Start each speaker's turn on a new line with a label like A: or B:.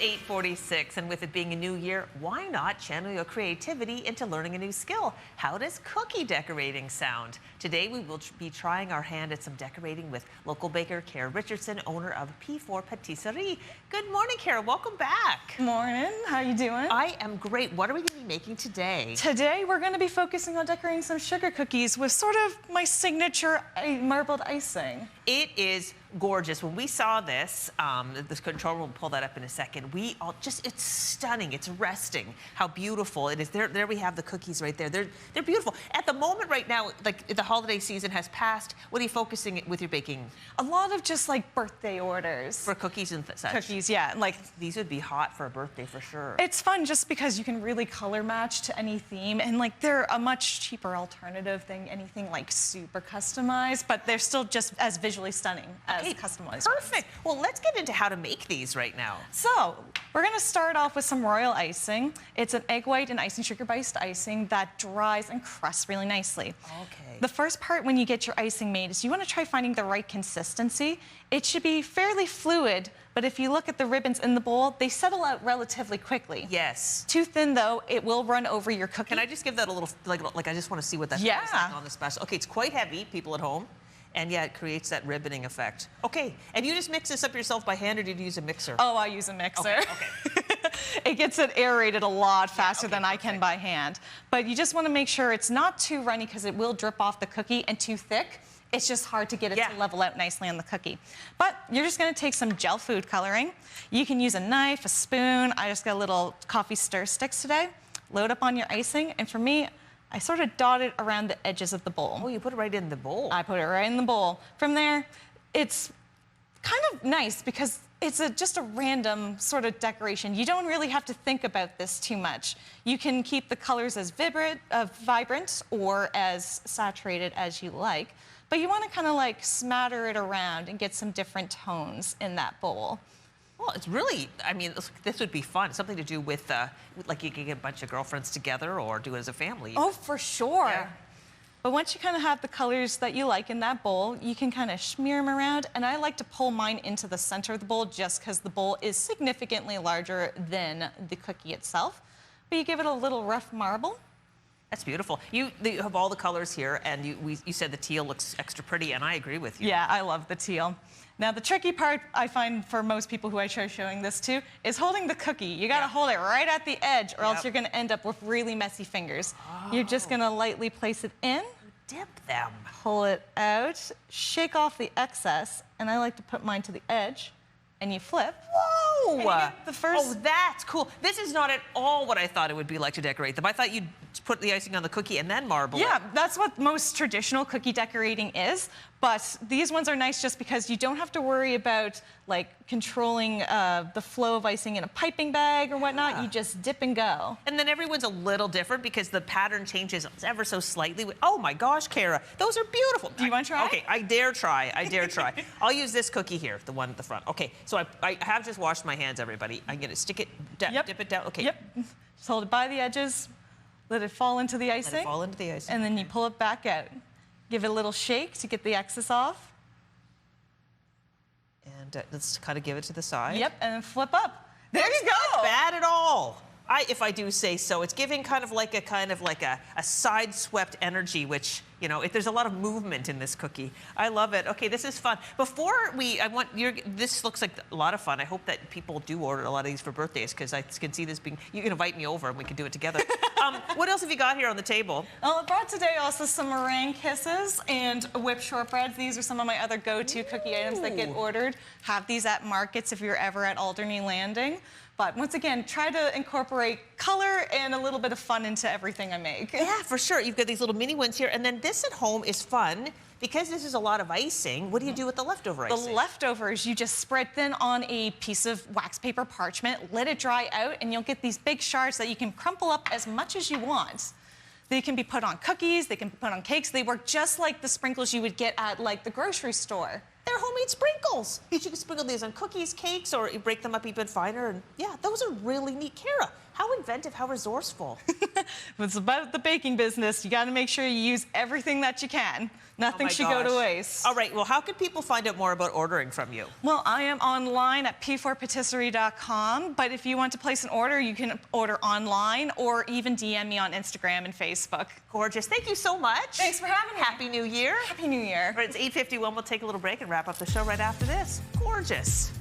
A: 8:46, and with it being a new year, why not channel your creativity into learning a new skill? How does cookie decorating sound? Today, we will be trying our hand at some decorating with local baker Kara Richardson, owner of P4 Patisserie. Good morning, Kara. Welcome back.
B: Morning. How you doing?
A: I am great. What are we going to be making today?
B: Today, we're going to be focusing on decorating some sugar cookies with sort of my signature marbled icing.
A: It is gorgeous. When we saw this, the control room will pull that up in a second. We all it's stunning. It's resting. How beautiful it is. There we have the cookies right there. They're beautiful. At the moment right now, like the holiday season has passed, what are you focusing with your baking?
B: A lot of just like birthday orders.
A: For cookies and such?
B: Cookies, yeah. Like
A: these would be hot for a birthday for sure.
B: It's fun just because you can really color match to any theme, and like they're a much cheaper alternative than anything like super customized, but they're still just as visually stunning as customized.
A: Perfect.
B: ones.
A: Well, let's get into how to make these right now.
B: So we're going to start off with some royal icing. It's an egg white and icing sugar based icing that dries and crusts really nicely.
A: Okay.
B: The first part when you get your icing made is you want to try finding the right consistency. It should be fairly fluid, but if you look at the ribbons in the bowl, they settle out relatively quickly.
A: Yes.
B: Too thin though, it will run over your cookie.
A: Can I just give that a little, like I just want to see what that feels like on the special. Okay, it's quite heavy, people at home. And yeah, it creates that ribboning effect. Okay, and you just mix this up yourself by hand, or do you use a mixer?
B: Oh, I use a mixer.
A: Okay.
B: It gets it aerated a lot faster than I can by hand. But you just want to make sure it's not too runny because it will drip off the cookie, and too thick. It's just hard to get it to level out nicely on the cookie. But you're just going to take some gel food coloring. You can use a knife, a spoon. I just got a little coffee stir sticks today. Load up on your icing, and for me, I sort of dot it around the edges of the bowl.
A: Oh, you put it right in the bowl.
B: I put it right in the bowl. From there, it's kind of nice because it's just a random sort of decoration. You don't really have to think about this too much. You can keep the colors as vibrant or as saturated as you like, but you want to kind of like smatter it around and get some different tones in that bowl.
A: Well, it's really, I mean, this would be fun. Something to do with, like you can get a bunch of girlfriends together or do it as a family.
B: Oh, for sure.
A: Yeah.
B: But once you kind of have the colors that you like in that bowl, you can kind of smear them around. And I like to pull mine into the center of the bowl just because the bowl is significantly larger than the cookie itself. But you give it a little rough marble.
A: That's beautiful. You have all the colors here, and you said the teal looks extra pretty, and I agree with you.
B: Yeah, I love the teal. Now, the tricky part, I find, for most people who I try showing this to, is holding the cookie. You got to hold it right at the edge, or else you're going to end up with really messy fingers. You're just going to lightly place it in.
A: Dip them.
B: Pull it out, shake off the excess, and I like to put mine to the edge, and you flip.
A: Whoa!
B: And you get the first...
A: Oh, that's cool. This is not at all what I thought it would be like to decorate them. I thought you'd put the icing on the cookie and then marble it.
B: Yeah, that's what most traditional cookie decorating is. But these ones are nice just because you don't have to worry about like controlling the flow of icing in a piping bag or whatnot. You just dip and go.
A: And then everyone's a little different because the pattern changes ever so slightly. Oh my gosh, Kara, those are beautiful.
B: Do you want to try?
A: Okay, I dare try. I dare try. I'll use this cookie here, the one at the front. Okay, so I have just washed my hands, everybody. I'm gonna stick it, dip it down. Okay.
B: Yep. Just hold it by the edges. Let it fall into the icing.
A: Let it fall into the icing.
B: And then you pull it back out. Give it a little shake to get the excess off.
A: And let's kind of give it to the side.
B: Yep, and then flip up. There you go.
A: Not bad at all. If I do say so. It's giving kind of like a side-swept energy, which, you know, there's a lot of movement in this cookie. I love it. Okay, this is fun. Before this looks like a lot of fun. I hope that people do order a lot of these for birthdays because I can see this being, you can invite me over and we can do it together. What else have you got here on the table?
B: I brought today also some meringue kisses and whipped shortbreads. These are some of my other go-to cookie items that get ordered. Have these at markets if you're ever at Alderney Landing. But once again, try to incorporate color and a little bit of fun into everything I make.
A: Yeah, for sure. You've got these little mini ones here. And then this at home is fun. Because this is a lot of icing, what do you do with the leftover icing?
B: The leftovers, you just spread thin on a piece of wax paper parchment, let it dry out, and you'll get these big shards that you can crumple up as much as you want. They can be put on cookies, they can be put on cakes. They work just like the sprinkles you would get at like the grocery store.
A: They're homemade sprinkles. You can sprinkle these on cookies, cakes, or you break them up even finer. And yeah, those are really neat. Kara, how inventive, how resourceful.
B: It's about the baking business. You got to make sure you use everything that you can. Nothing should go to waste.
A: All right, well, how can people find out more about ordering from you?
B: Well, I am online at P4Patisserie.com, but if you want to place an order, you can order online or even DM me on Instagram and Facebook.
A: Gorgeous. Thank you so much.
B: Thanks for having me.
A: Happy New Year.
B: Happy New Year.
A: All right, it's 8:51. We'll take a little break and wrap up the show right after this. Gorgeous.